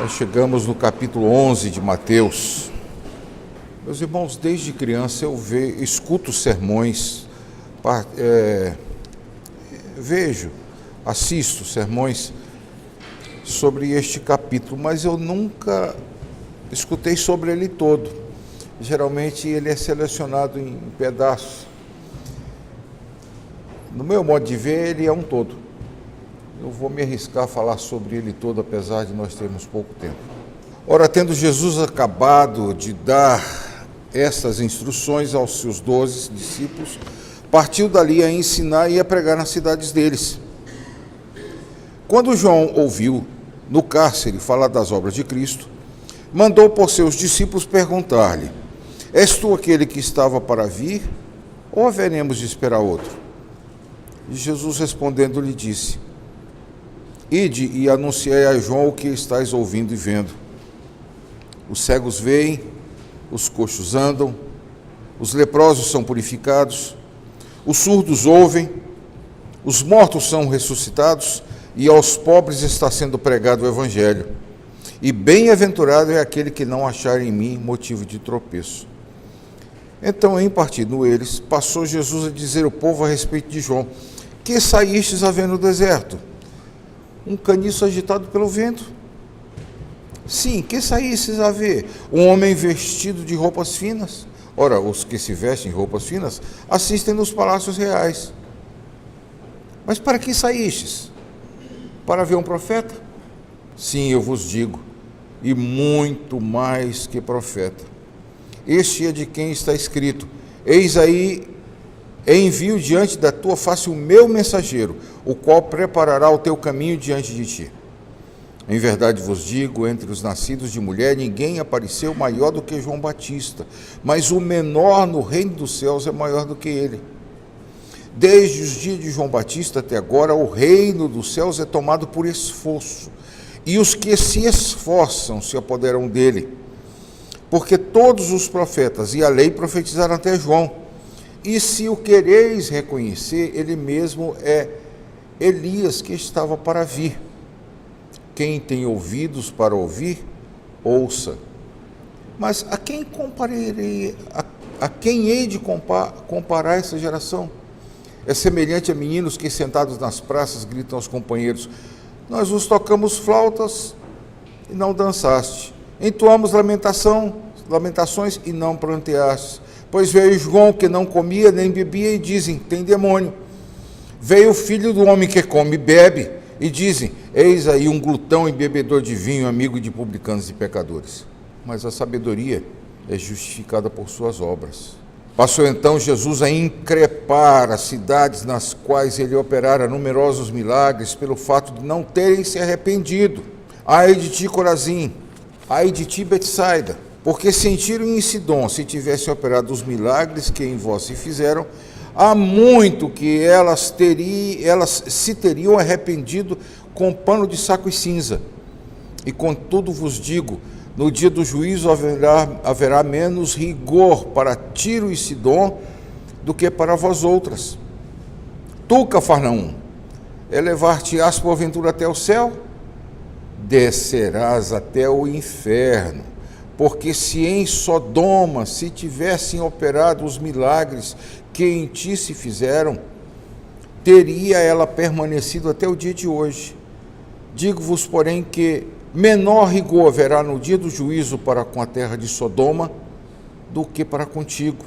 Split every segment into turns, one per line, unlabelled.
Nós chegamos no capítulo 11 de Mateus. Meus irmãos, desde criança eu escuto sermões, assisto sermões sobre este capítulo, mas eu nunca escutei sobre ele todo. Geralmente ele é selecionado em pedaços. No meu modo de ver, ele é um todo. Eu vou me arriscar a falar sobre ele todo, apesar de nós termos pouco tempo. Ora, tendo Jesus acabado de dar essas instruções aos seus 12 discípulos, partiu dali a ensinar e a pregar nas cidades deles. Quando João ouviu no cárcere falar das obras de Cristo, mandou por seus discípulos perguntar-lhe: És tu aquele que estava para vir, ou haveremos de esperar outro? E Jesus respondendo lhe disse: Ide e anunciai a João o que estáis ouvindo e vendo. Os cegos veem, os coxos andam, os leprosos são purificados, os surdos ouvem, os mortos são ressuscitados, e aos pobres está sendo pregado o Evangelho. E bem-aventurado é aquele que não achar em mim motivo de tropeço. Então, em partindo eles, passou Jesus a dizer ao povo a respeito de João: Que saístes a ver no deserto? Um caniço agitado pelo vento? Sim, que saístes a ver? Um homem vestido de roupas finas? Ora, os que se vestem de roupas finas assistem nos palácios reais. Mas para que saístes? Para ver um profeta? Sim, eu vos digo, e muito mais que profeta. Este é de quem está escrito: Eis aí, envio diante da tua face o meu mensageiro, o qual preparará o teu caminho diante de ti. Em verdade vos digo, entre os nascidos de mulher, ninguém apareceu maior do que João Batista, mas o menor no reino dos céus é maior do que ele. Desde os dias de João Batista até agora, o reino dos céus é tomado por esforço, e os que se esforçam se apoderam dele. Porque todos os profetas e a lei profetizaram até João. E se o quereis reconhecer, ele mesmo é Elias que estava para vir. Quem tem ouvidos para ouvir, ouça. Mas a quem compararei? A quem hei de comparar essa geração? É semelhante a meninos que, sentados nas praças, gritam aos companheiros: Nós vos tocamos flautas e não dançaste. Entoamos lamentações e não pranteaste. Pois veio João, que não comia nem bebia, e dizem: Tem demônio. Veio o filho do homem que come e bebe, e dizem: Eis aí um glutão e bebedor de vinho, amigo de publicanos e pecadores. Mas a sabedoria é justificada por suas obras. Passou então Jesus a increpar as cidades nas quais ele operara numerosos milagres, pelo fato de não terem se arrependido. Ai de ti, Corazim! Ai de ti, Betsaida! Porque sentiram em Sidom, se tivessem operado os milagres que em vós se fizeram, há muito que elas se teriam arrependido com pano de saco e cinza. E contudo vos digo, no dia do juízo haverá menos rigor para Tiro e Sidom do que para vós outras. Tu, Cafarnaum, elevar-te-ás porventura até o céu? Descerás até o inferno. Porque se em Sodoma se tivessem operado os milagres que em ti se fizeram, teria ela permanecido até o dia de hoje. Digo-vos, porém, que menor rigor haverá no dia do juízo para com a terra de Sodoma do que para contigo.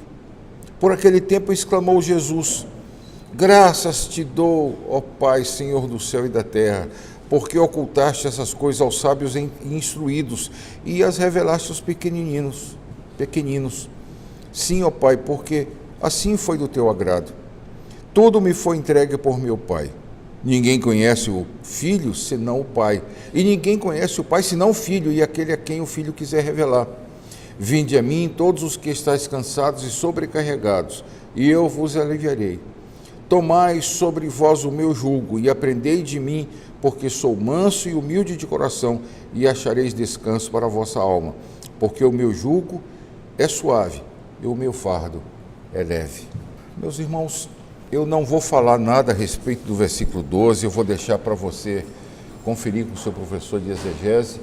Por aquele tempo exclamou Jesus: Graças te dou, ó Pai, Senhor do céu e da terra, porque ocultaste essas coisas aos sábios e instruídos e as revelaste aos pequeninos. Sim, ó Pai, porque assim foi do teu agrado. Tudo me foi entregue por meu Pai. Ninguém conhece o Filho senão o Pai, e ninguém conhece o Pai senão o Filho e aquele a quem o Filho quiser revelar. Vinde a mim todos os que estáis cansados e sobrecarregados, e eu vos aliviarei. Tomai sobre vós o meu jugo e aprendei de mim, porque sou manso e humilde de coração, e achareis descanso para a vossa alma, porque o meu jugo é suave e o meu fardo é leve. Meus irmãos, eu não vou falar nada a respeito do versículo 12, eu vou deixar para você conferir com o seu professor de exegese,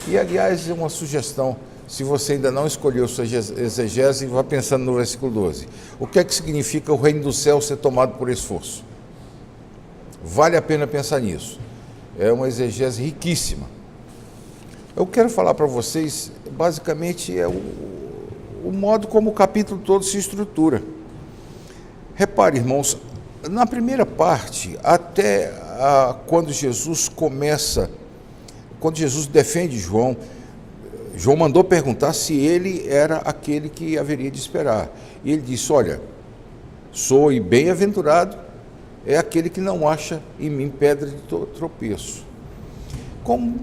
E, aliás, é uma sugestão, se você ainda não escolheu sua exegese, vá pensando no versículo 12. O que é que significa o reino do céu ser tomado por esforço? Vale a pena pensar nisso. É uma exegese riquíssima. Eu quero falar para vocês, basicamente, o modo como o capítulo todo se estrutura. Repare, irmãos, na primeira parte, até quando Jesus defende João, João mandou perguntar se ele era aquele que haveria de esperar. E ele disse, olha, sou e bem-aventurado é aquele que não acha em mim pedra de tropeço. Como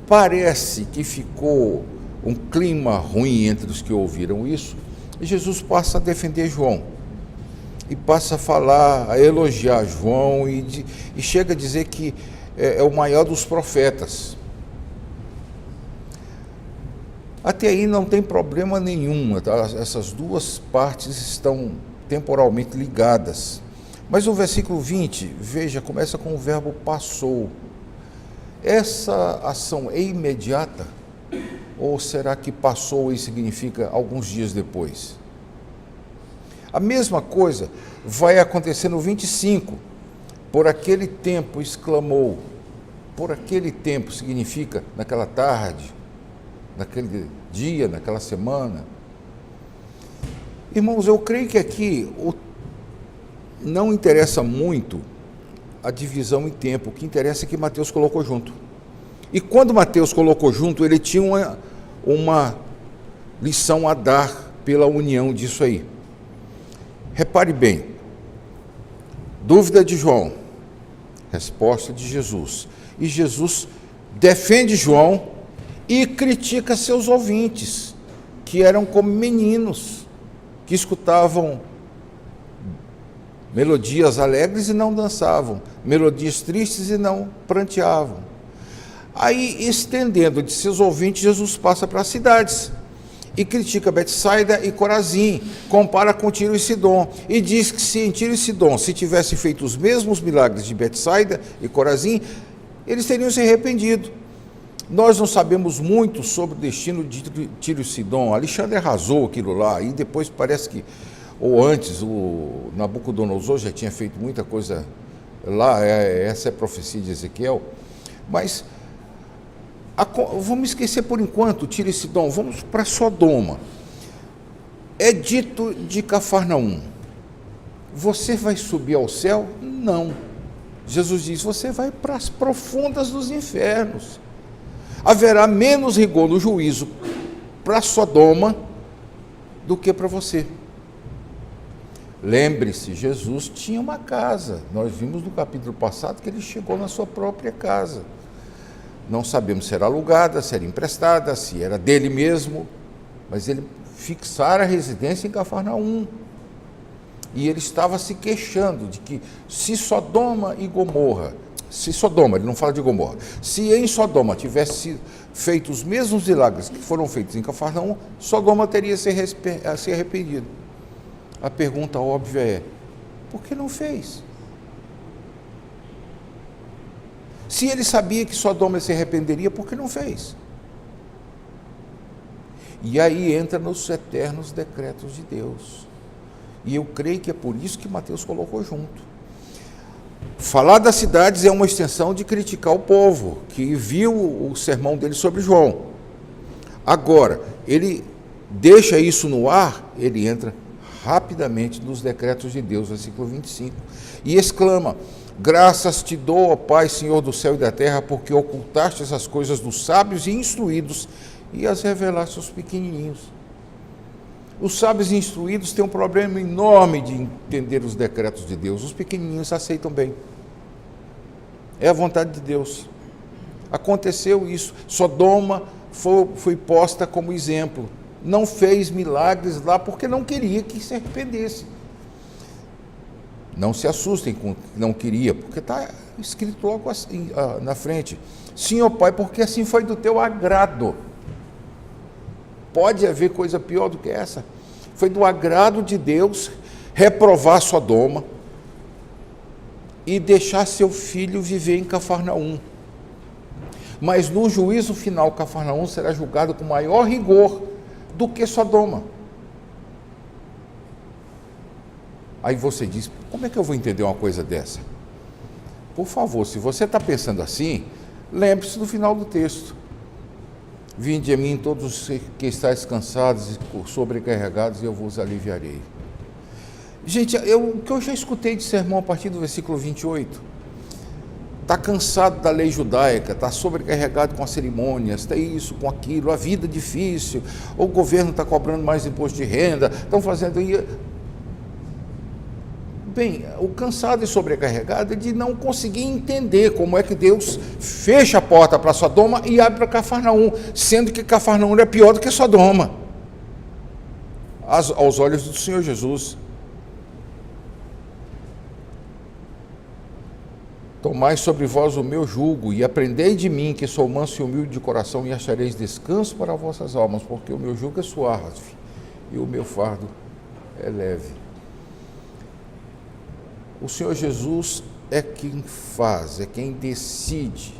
parece que ficou um clima ruim entre os que ouviram isso, Jesus passa a defender João. E passa a falar, a elogiar João e chega a dizer que é o maior dos profetas. Até aí não tem problema nenhum, tá? Essas duas partes estão temporalmente ligadas. Mas o versículo 20, veja, começa com o verbo passou. Essa ação é imediata? Ou será que passou e significa alguns dias depois? A mesma coisa vai acontecer no 25. Por aquele tempo exclamou. Por aquele tempo significa naquela tarde, naquele dia, naquela semana. Irmãos, eu creio que aqui não interessa muito a divisão em tempo. O que interessa é que Mateus colocou junto. E quando Mateus colocou junto, ele tinha uma lição a dar pela união disso aí. Repare bem, dúvida de João, resposta de Jesus. E Jesus defende João e critica seus ouvintes, que eram como meninos, que escutavam melodias alegres e não dançavam, melodias tristes e não pranteavam. Aí, estendendo de seus ouvintes, Jesus passa para as cidades e critica Betsaida e Corazim, compara com Tiro e Sidom, e diz que se em Tiro e Sidom se tivesse feito os mesmos milagres de Betsaida e Corazim, eles teriam se arrependido. Nós não sabemos muito sobre o destino de Tiro e Sidom. Alexandre arrasou aquilo lá, e depois parece que, ou antes, o Nabucodonosor já tinha feito muita coisa lá, essa é a profecia de Ezequiel, mas vamos esquecer por enquanto Tiro e Sidom, vamos para Sodoma. É dito de Cafarnaum, você vai subir ao céu? Não. Jesus diz, você vai para as profundas dos infernos. Haverá menos rigor no juízo para Sodoma do que para você. Lembre-se, Jesus tinha uma casa. Nós vimos no capítulo passado que ele chegou na sua própria casa. Não sabemos se era alugada, se era emprestada, se era dele mesmo, mas ele fixara a residência em Cafarnaum. E ele estava se queixando de que se Sodoma e Gomorra, ele não fala de Gomorra, se em Sodoma tivesse feito os mesmos milagres que foram feitos em Cafarnaum, Sodoma teria se arrependido. A pergunta óbvia é, por que não fez? Se ele sabia que Sodoma se arrependeria, por que não fez? E aí entra nos eternos decretos de Deus. E eu creio que é por isso que Mateus colocou junto. Falar das cidades é uma extensão de criticar o povo, que viu o sermão dele sobre João. Agora, ele deixa isso no ar, ele entra rapidamente nos decretos de Deus, versículo 25, e exclama, graças te dou, ó Pai, Senhor do céu e da terra, porque ocultaste essas coisas dos sábios e instruídos e as revelaste aos pequenininhos. Os sábios e instruídos têm um problema enorme de entender os decretos de Deus. Os pequenininhos aceitam bem. É a vontade de Deus. Aconteceu isso. Sodoma foi posta como exemplo. Não fez milagres lá porque não queria que se arrependesse. Não se assustem com o que não queria, porque está escrito logo assim, na frente. Sim, ó Pai, porque assim foi do teu agrado. Pode haver coisa pior do que essa. Foi do agrado de Deus reprovar Sodoma e deixar seu filho viver em Cafarnaum. mas no juízo final, Cafarnaum será julgado com maior rigor do que Sodoma. Aí você diz, como é que eu vou entender uma coisa dessa? Por favor, se você está pensando assim, lembre-se do final do texto. Vinde a mim todos os que estáis cansados e sobrecarregados, e eu vos aliviarei. Gente, o que eu já escutei de sermão a partir do versículo 28, está cansado da lei judaica, está sobrecarregado com as cerimônias, está isso, com aquilo, a vida difícil, o governo está cobrando mais imposto de renda, estão fazendo... Bem, o cansado e sobrecarregado é de não conseguir entender como é que Deus fecha a porta para Sodoma e abre para Cafarnaum, sendo que Cafarnaum é pior do que Sodoma, aos olhos do Senhor Jesus. Tomai sobre vós o meu jugo e aprendei de mim, que sou manso e humilde de coração, e achareis descanso para vossas almas, porque o meu jugo é suave e o meu fardo é leve. O Senhor Jesus é quem faz, é quem decide.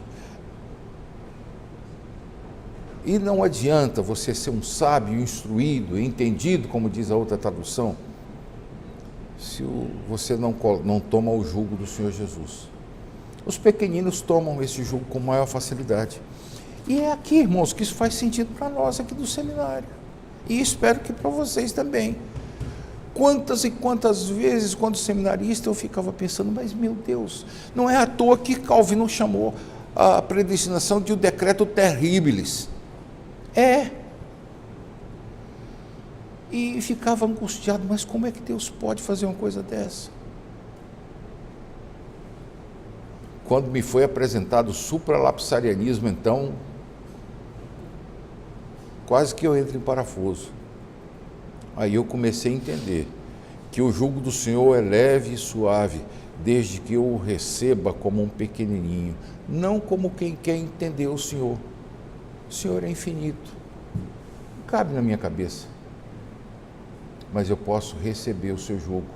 E não adianta você ser um sábio, instruído, entendido, como diz a outra tradução, se você não toma o jugo do Senhor Jesus. Os pequeninos tomam esse jugo com maior facilidade. E é aqui, irmãos, que isso faz sentido para nós aqui do seminário. E espero que para vocês também. Quantas e quantas vezes, quando seminarista, eu ficava pensando, mas meu Deus, não é à toa que Calvino chamou a predestinação de o decreto terribilis. E ficava angustiado, mas como é que Deus pode fazer uma coisa dessa? Quando me foi apresentado o supralapsarianismo, então, quase que eu entro em parafuso. Aí eu comecei a entender que o jugo do Senhor é leve e suave, desde que eu o receba como um pequenininho, não como quem quer entender o Senhor. O Senhor é infinito, não cabe na minha cabeça, mas eu posso receber o seu jugo,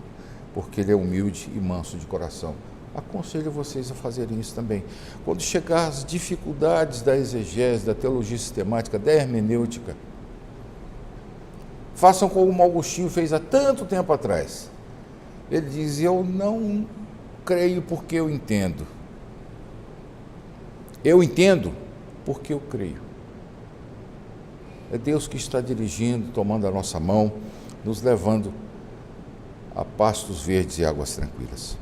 porque ele é humilde e manso de coração. Aconselho vocês a fazerem isso também. Quando chegar as dificuldades da exegese, da teologia sistemática, da hermenêutica, façam como Augustinho fez há tanto tempo atrás. Ele diz, eu não creio porque eu entendo. Eu entendo porque eu creio. É Deus que está dirigindo, tomando a nossa mão, nos levando a pastos verdes e águas tranquilas.